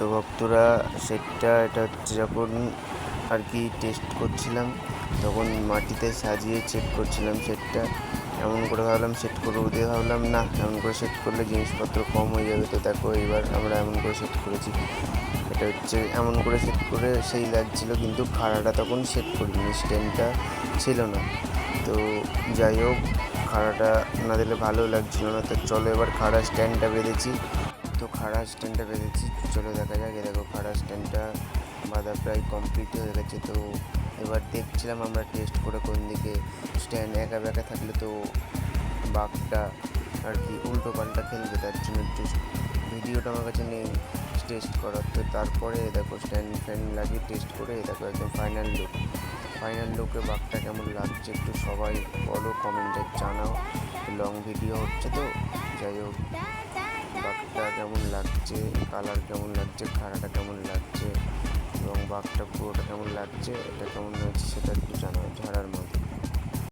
তো ভক্তরা এটা হচ্ছে যখন আর কি টেস্ট করছিলাম, তখন মাটিতে সাজিয়ে চেক করছিলাম সেটটা। এমন করে ভাবলাম সেট করবো দিয়ে ভাবলাম না, এমন করে সেট করলে জিনিসপত্র কম হয়ে যাবে। তো দেখো এবার আমরা এমন করে সেট করেছি। এটা হচ্ছে এমন করে সেট করে সেই লাগছিলো, কিন্তু খাড়াটা তখন সেট করিনি, স্ট্যান্ডটা ছিল না। তো যাই হোক, খাড়াটা না দিলে ভালো লাগছিলো না। তো চলো এবার খাড়া স্ট্যান্ডটা বেঁধেছি। চলো দেখা যাক। দেখো খাড়া স্ট্যান্ডটা বাঁধা প্রায় কমপ্লিট হয়ে গেছে। তো এবার দেখছিলাম আমরা টেস্ট করে কোন দিকে স্ট্যান্ড একা বেঁকা থাকলে তো বাঘটা আর কি উল্টো পাল্টা খেলবে, তার জন্য একটু ভিডিওটা আমার কাছে নেই টেস্ট করার। তো তারপরে দেখো স্ট্যান্ড ফ্যান লাগিয়ে টেস্ট করে দেখো একদম ফাইনাল লুকে বাঘটা কেমন লাগছে একটু সবাই বলো, কমেন্টে জানাও। লং ভিডিও হচ্ছে তো, যাই হোক বাঘটা কেমন লাগছে, কালার কেমন লাগছে, খাড়াটা কেমন লাগছে এবং বাঘটা পুরোটা কেমন লাগছে, এটা কেমন হয়েছে সেটা